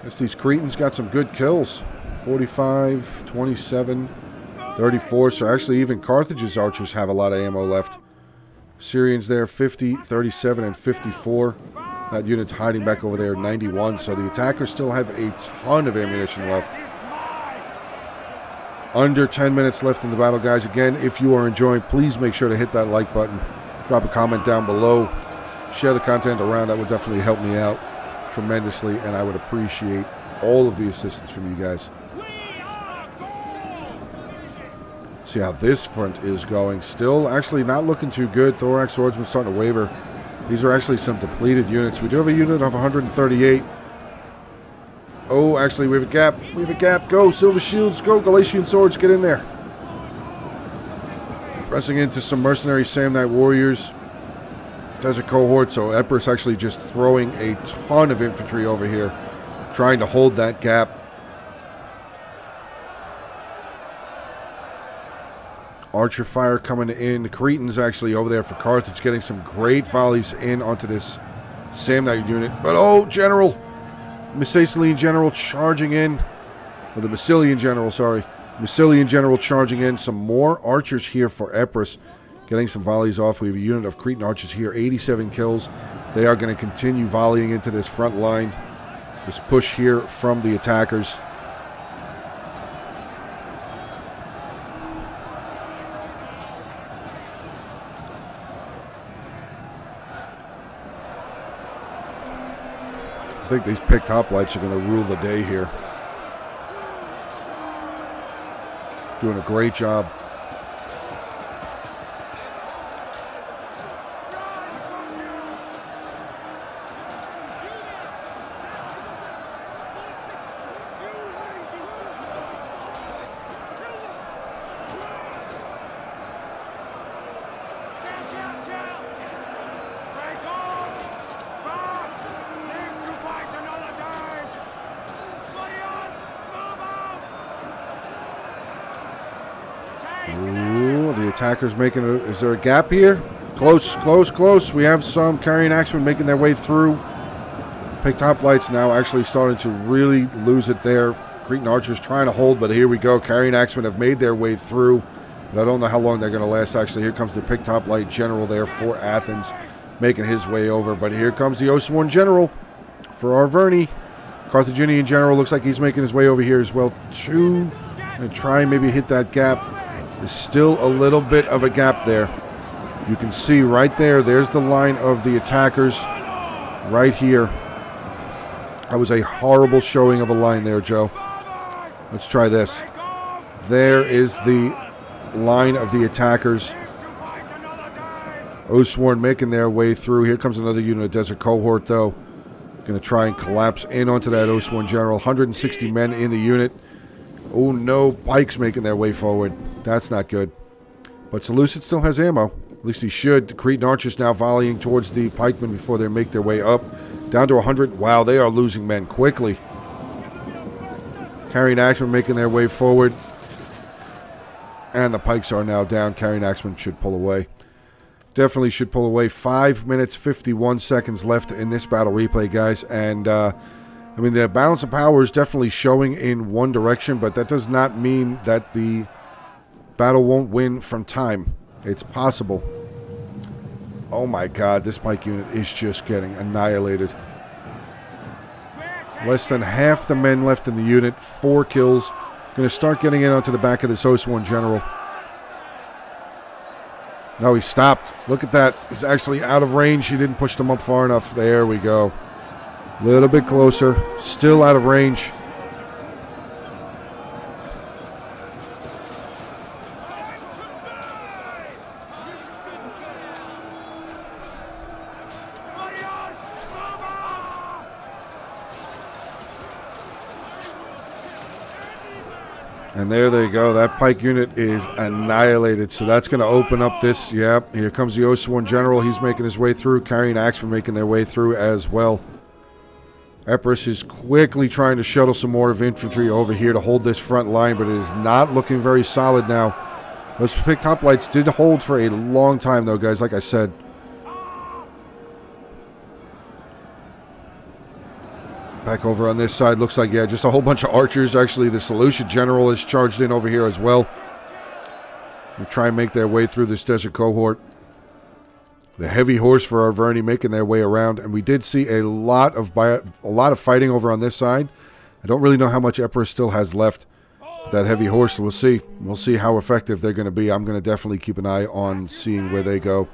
S1: Guess these Cretans got some good kills. 45, 27, 34. So actually even Carthage's archers have a lot of ammo left. Syrians there, 50, 37, and 54. That unit's hiding back over there, 91. So the attackers still have a ton of ammunition left. Under 10 minutes left in the battle, guys. Again, if you are enjoying, please make sure to hit that like button. Drop a comment down below. Share the content around. That would definitely help me out tremendously, and I would appreciate all of the assistance from you guys. See how this front is going. Still actually not looking too good. Thorax swordsmen starting to waver. These are actually some depleted units. We do have a unit of 138. Oh, actually, we have a gap. We have a gap. Go, Silver Shields. Go, Galatian Swords. Get in there. Pressing into some mercenary Samnite warriors. Desert cohort. So Epirus actually just throwing a ton of infantry over here. Trying to hold that gap. Archer fire coming in. The Cretans actually over there for Carthage. Getting some great volleys in onto this Samnite unit. But, oh, General. Macedonian general charging in. Or the Massilian general, sorry. Massilian general charging in. Some more archers here for Epirus. Getting some volleys off. We have a unit of Cretan archers here. 87 kills. They are going to continue volleying into this front line. This push here from the attackers. I think these picked hoplites are going to rule the day here. Doing a great job. Ooh, the attacker's making a... Is there a gap here? Close, close, close. We have some carrying axemen making their way through. Picked hoplites now actually starting to really lose it there. Cretan archers trying to hold, but here we go. Carrying axemen have made their way through. But I don't know how long they're going to last, actually. Here comes the picked hoplite general there for Athens, making his way over. But here comes the Osworn general for Arverni. Carthaginian general looks like he's making his way over here as well, too. And try and maybe hit that gap. There's still a little bit of a gap there. You can see right there, there's the line of the attackers right here. That was a horrible showing of a line there, Joe. Let's try this. There is the line of the attackers. Osworn making their way through. Here comes another unit of Desert Cohort, though. Going to try and collapse in onto that Osworn general. 160 men in the unit. Oh, no. Pikes making their way forward. That's not good. But Seleucid still has ammo. At least he should. The Cretan archers now volleying towards the pikemen before they make their way up. Down to 100. Wow, they are losing men quickly. Carrying axemen making their way forward. And the pikes are now down. Carrying axemen should pull away. Definitely should pull away. 5 minutes, 51 seconds left in this battle replay, guys. And, I mean, the balance of power is definitely showing in one direction, but that does not mean that the battle won't win from time. It's possible. Oh, my God. This pike unit is just getting annihilated. Less than half the men left in the unit. 4 kills. Going to start getting in onto the back of this Osworn general. No, he stopped. Look at that. He's actually out of range. He didn't push them up far enough. There we go. A little bit closer. Still out of range. And there they go. That pike unit is annihilated. So that's going to open up this. Yep. Here comes the Osworn general. He's making his way through. Carrying axemen making their way through as well. Epirus is quickly trying to shuttle some more of infantry over here to hold this front line, but it is not looking very solid now. Those picked hoplites did hold for a long time, though, guys, like I said. Back over on this side, looks like, yeah, just a whole bunch of archers. Actually, the Seleucid general is charged in over here as well. We'll try and make their way through this desert cohort. The heavy horse for Arverni making their way around, and we did see a lot of fighting over on this side. I don't really know how much Epirus still has left. That heavy horse, we'll see. We'll see how effective they're going to be. I'm going to definitely keep an eye on seeing where they go.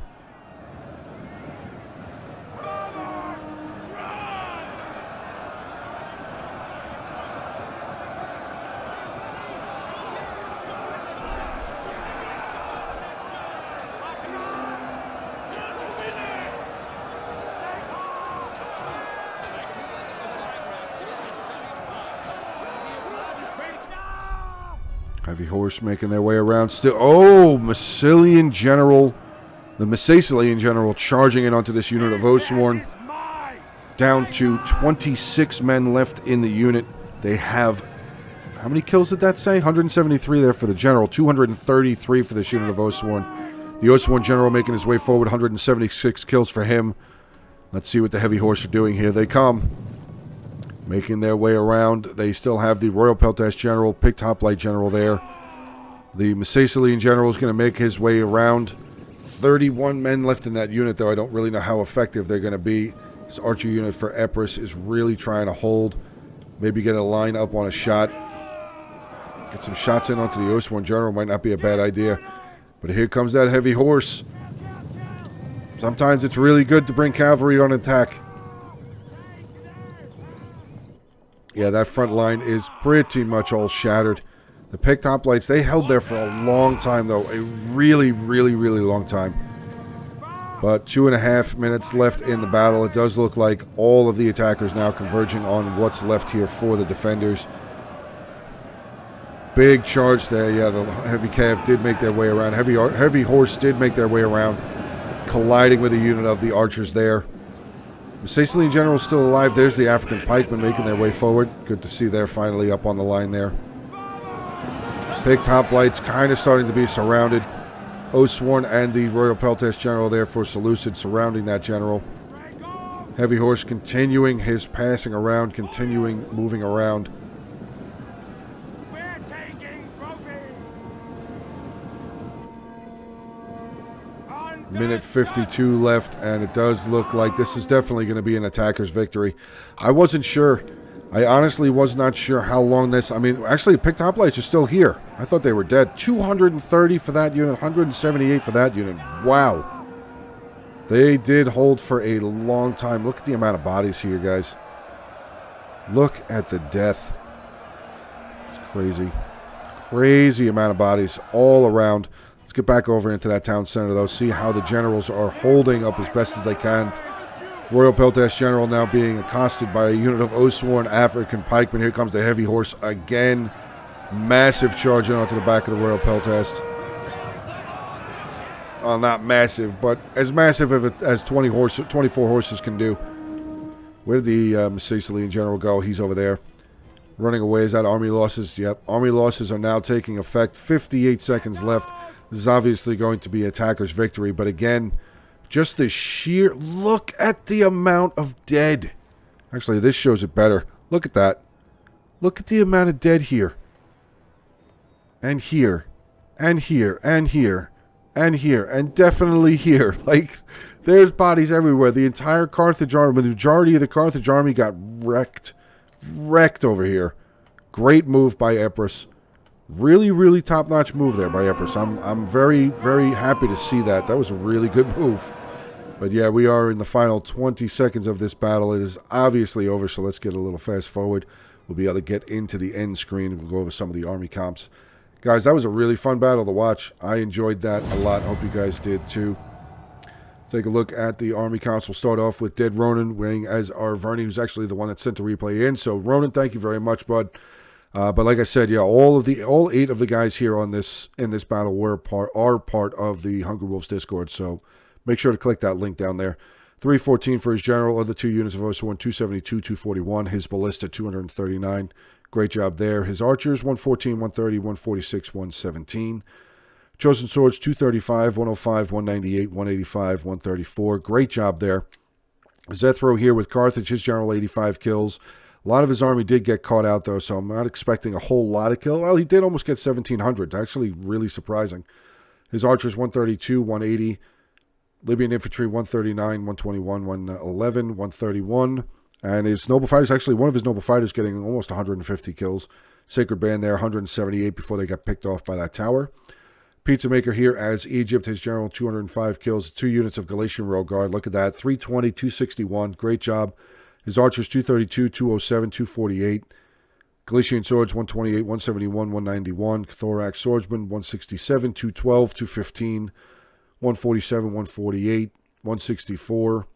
S1: Heavy horse making their way around still. Oh, Massilian general. The Massilian general charging in onto this unit of Osworn. Down to 26 men left in the unit. They have, how many kills did that say? 173 there for the general. 233 for this unit of Osworn. The Osworn general making his way forward. 176 kills for him. Let's see what the heavy horse are doing here. They come. Making their way around. They still have the Royal Peltash General, picked hoplite General there. The Massilian General is going to make his way around. 31 men left in that unit, though. I don't really know how effective they're going to be. This archer unit for Epirus is really trying to hold. Maybe get a line up on a shot. Get some shots in onto the Osworn General. Might not be a bad idea. But here comes that heavy horse. Sometimes it's really good to bring cavalry on attack. Yeah, that front line is pretty much all shattered. The picked hoplites, they held there for a long time, though. A really, really, really long time. But 2.5 minutes left in the battle. It does look like all of the attackers now converging on what's left here for the defenders. Big charge there. Yeah, the heavy cav did make their way around. Heavy horse did make their way around, colliding with a unit of the archers there. The Sicilian general is still alive. There's the African pikemen making their way forward. Good to see they're finally up on the line there. Picked hoplites kind of starting to be surrounded. Oathsworn and the Royal Peltash General there for Seleucid surrounding that general. Heavy Horse continuing his passing around, continuing moving around.
S2: We're taking trophy.
S1: Minute 52 left, and it does look like this is definitely going to be an attacker's victory. I wasn't sure. I honestly was not sure how long this... I mean, actually, picked hoplites are still here. I thought they were dead. 230 for that unit, 178 for that unit. Wow. They did hold for a long time. Look at the amount of bodies here, guys. Look at the death. It's crazy. Crazy amount of bodies all around. Let's get back over into that town center, though. See how the generals are holding up as best as they can. Royal Peltash General now being accosted by a unit of Oathsworn African pikemen. Here comes the Heavy Horse again. Massive charging onto the back of the Royal Peltash. Well, not massive, but as massive as 24 horses can do. Where did the Sicilian general go? He's over there. Running away. Is that army losses? Yep. Army losses are now taking effect. 58 seconds left. This is obviously going to be attacker's victory, but again... just the sheer... look at the amount of dead. Actually, this shows it better. Look at that. Look at the amount of dead here. And here. And here. And here. And here. And definitely here. Like, there's bodies everywhere. The entire Carthage army, the majority of the Carthage army got wrecked. Wrecked over here. Great move by Epirus. Really, really top-notch move there by Epirus. I'm very, very happy to see that. That was a really good move. But yeah, we are in the final 20 seconds of this battle. It is obviously over, so let's get a little fast forward. We'll be able to get into the end screen. We'll go over some of the army comps. Guys, that was a really fun battle to watch. I enjoyed that a lot. Hope you guys did too. Take a look at the army comps. We'll start off with Dead Ronan weighing as our Vernie, who's actually the one that sent the replay in. So Ronan, thank you very much, bud. But like I said, yeah, all 8 of the guys here in this battle are part of the Hungry Wolves Discord. So make sure to click that link down there. 314 for his general, other 2 units of Oathsworn, 272, 241. His ballista, 239. Great job there. His archers, 114, 130, 146, 117. Chosen swords, 235, 105, 198, 185, 134. Great job there. Zethro here with Carthage, his general, 85 kills. A lot of his army did get caught out, though, so I'm not expecting a whole lot of kills. Well, he did almost get 1,700. Actually, really surprising. His archers, 132, 180. Libyan infantry, 139, 121, 111, 131. And his noble fighters, actually, one of his noble fighters getting almost 150 kills. Sacred Band there, 178 before they got picked off by that tower. Pizza Maker here as Egypt, his general, 205 kills. 2 units of Galatian Royal Guard. Look at that, 320, 261. Great job. His archers, 232, 207, 248. Galatian swords, 128, 171, 191. Thorax swordsman, 167, 212, 215, 147, 148, 164.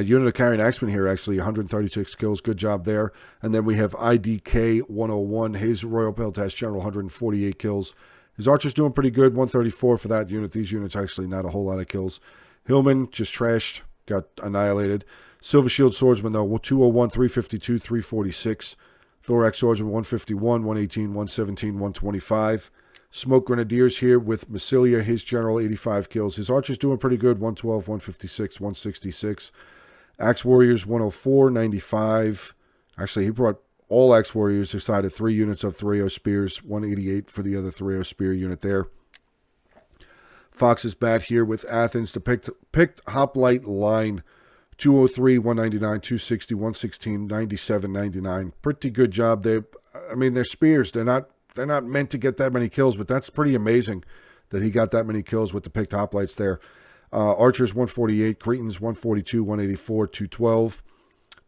S1: Unit of carrying axemen here, actually, 136 kills. Good job there. And then we have IDK 101, his Royal Peltash General, 148 kills. His archer's doing pretty good, 134 for that unit. These units actually not a whole lot of kills. Hillman just trashed, got annihilated. Silver Shield Swordsman, though, 201, 352, 346. Thorax Swordsman, 151, 118, 117, 125. Smoke Grenadiers here with Massilia, his general, 85 kills. His archer's doing pretty good, 112, 156, 166. Axe Warriors, 104, 95. Actually, he brought all Axe Warriors. He decided 3 units of Thraeo Spears, 188 for the other Thraeo Spear unit there. Fox's Bat here with Athens, the picked hoplite line. 203, 199, 260, 116, 97, 99. Pretty good job there. I mean, they're spears. They're not meant to get that many kills, but that's pretty amazing that he got that many kills with the picked hoplites there. Archers, 148. Cretans, 142, 184, 212.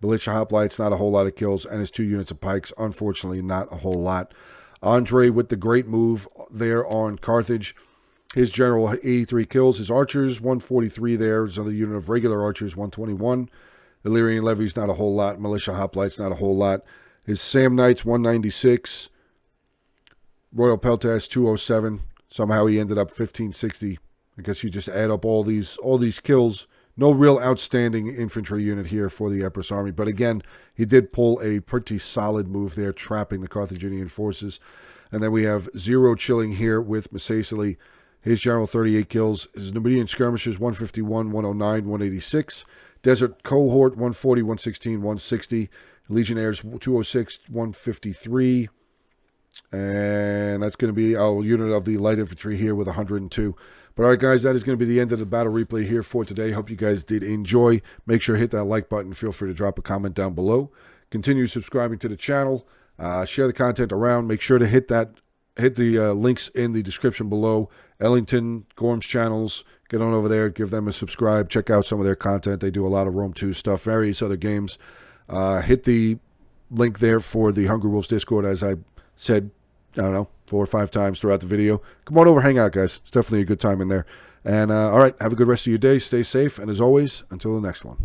S1: Militia hoplites, not a whole lot of kills. And his 2 units of pikes, unfortunately, not a whole lot. Andre with the great move there on Carthage. His general, 83 kills. His archers, 143 there. His other unit of regular archers, 121. Illyrian levies, not a whole lot. Militia hoplites, not a whole lot. His Sam Knights, 196. Royal Peltash, 207. Somehow he ended up 1560. I guess you just add up all these kills. No real outstanding infantry unit here for the Epirus army. But again, he did pull a pretty solid move there, trapping the Carthaginian forces. And then we have 0 chilling here with Misacily. His general 38 kills. His Numidian skirmishers 151, 109, 186. Desert cohort 140, 116, 160. Legionnaires 206, 153. And that's going to be our unit of the light infantry here with 102. But all right, guys, that is going to be the end of the battle replay here for today. Hope you guys did enjoy. Make sure to hit that like button. Feel free to drop a comment down below. Continue subscribing to the channel. Share the content around. Make sure to hit the links in the description below. Ellington, Gorm's channels. Get on over there. Give them a subscribe. Check out some of their content. They do a lot of Rome 2 stuff, various other games. Hit the link there for the Hungry Wolves Discord, as I said, I don't know, 4 or 5 times throughout the video. Come on over, hang out, guys. It's definitely a good time in there. And all right, have a good rest of your day. Stay safe. And as always, until the next one.